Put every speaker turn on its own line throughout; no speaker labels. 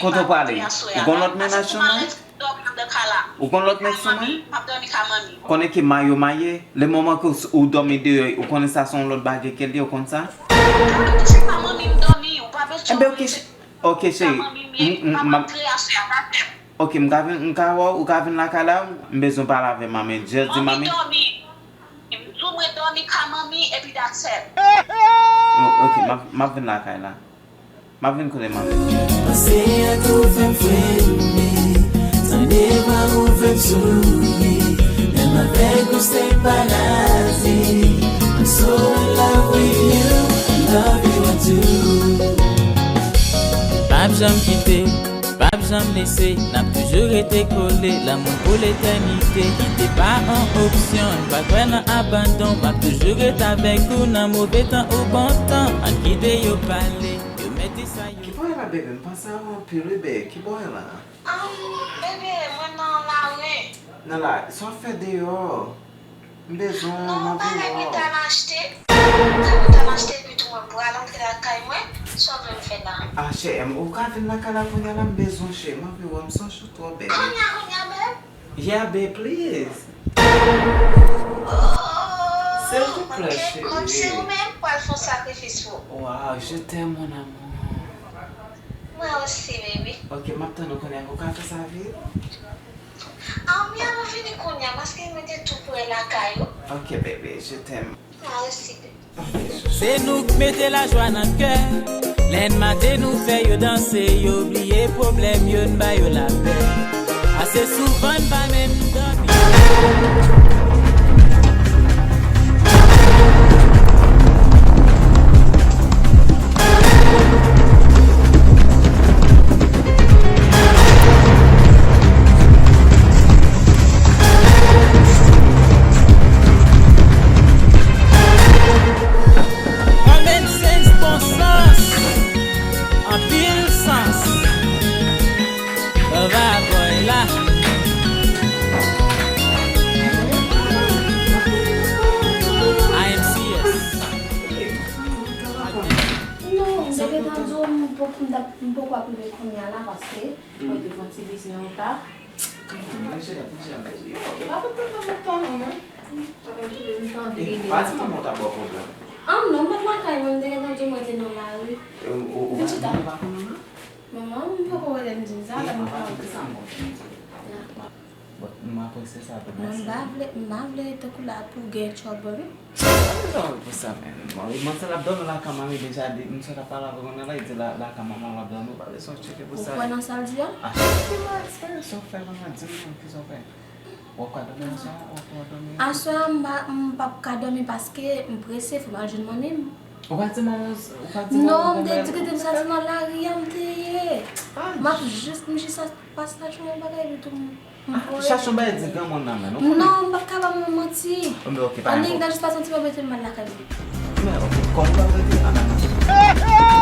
Koto pale, ou kon lot menaj chouman? Ou kon lot menaj chouman? Konen ki mayo maye, le moman ke ou dormi de, ou konen sa son lot bagay kel di ou kon sa? Ok, chéri. Ok, mka wou, ou ka vin la kala, mbezon pala ave mami. Just di mami. Ok, ma vin la kala. Ma vin kone mami.
Você é tu vem frente, saneva o vem sumi, nema pego sem palazzi. I'm so in love with you, I love you I do.
Pas besoin me quitter, pas besoin me laisser, n'a toujours été collé, l'amour pour l'éternité, quitter pas en option, pas quoi dans abandon, m'a toujours été avec vous, dans mauvais temps ou bon temps, en quitter yo parler.
Ki boy la bebe, mpasa an pili be, ki boy la?
Bebe, mwen nan la we.
Nan la, so fe de yo. Mbezon,
Non,
mwen
bagay mi
yo.
tan achete. Mi tan achete pi tou mwen pou alantre la kay mwen. So ven fe la.
Ah, che, ou ka vin la kala konya la mbezon, che. Mwen yo, mson chouto, bebe.
Konya, be?
Yeah, babe, please. S'il te plaît, chérie.
Kom se ou men pou al fon sakrifis pou.
Wow, je t'aime, mon amour.
Mwen osi, baby.
Ok, maptan nou konya kou ka fe sa vi?
Mi an vini konya, maske mwen de tou pou e la kay yo.
Ok, bébé, je t'aime.
Mwen osi, baby.
C'est nous qui mettons la joie dans le cœur. L'en matin nous fait yo danser, yo oublier problème, yo n'ba yo la paix. Assez souvent pas même dormir.
Pati mwen monta bo problem.
Non, mwen la kay mwen dege nan jom wete nan la we.
Ou
Viti ta.
bako mwen?
Maman, mwen pou ko wete mwen sa, la mwen pa wete sa.
Mwen apose sa pe
Mwen bavle te kou la pou gen chobon.
Pou sa men. Mwen se la don la ka mami deja di. Mwen se la pala vgon la iti la ka maman la don. Mwen son cheke pou sa.
Ou kwen nan sal di ya?
Ah, se so fe maman. Di mwen ki so fe. Ou ka domi sa? Ou ka domi?
Aswa mwen pa ka domi paske mwen prese fwa jen mwen.
Ou ka di maman?
Non, mwen de dike de sa di nan la riyam te ye. Mwen jist pas la chouman bagay de tou mwen.
Chachon ba e di gen moun nan men?
Non, mwen ka ba mwen mati.
Mwen ok, pa
Anik
yon.
nan jist pas an ti mwen bete mwen la kabi.
Mwen ok, kon ba vete anan.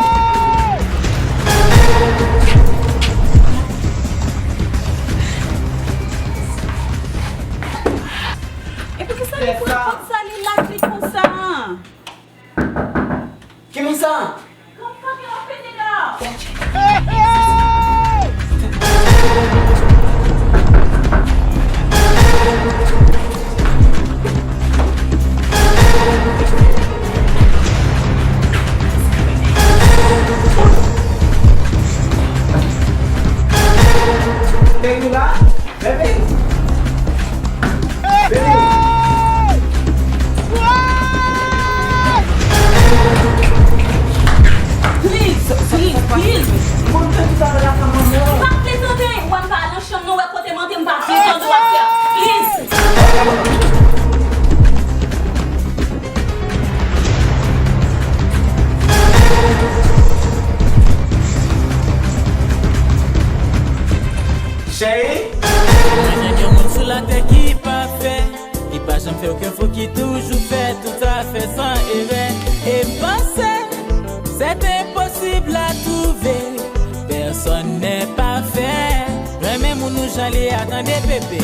E pou ki sa li pou pot sa li la kli kon sa?
Ki mi sa?
Kon pa ki an pete la?
Tem lá? Bebe!
Please!
Mwen te sa la ka maman.
Pa ple tante, wan pa alan chan nou we kote mante mba ple tante wap ya. Please!
Chérie?
Mwen yon moun sou la terre qui pas fait, qui pas jamais fait aucun faux, qui toujours fait tout à fait sans erreur. Et penser, c'est impossible à trouver. Personne n'est parfait. Même nous j'allais attendre bébé.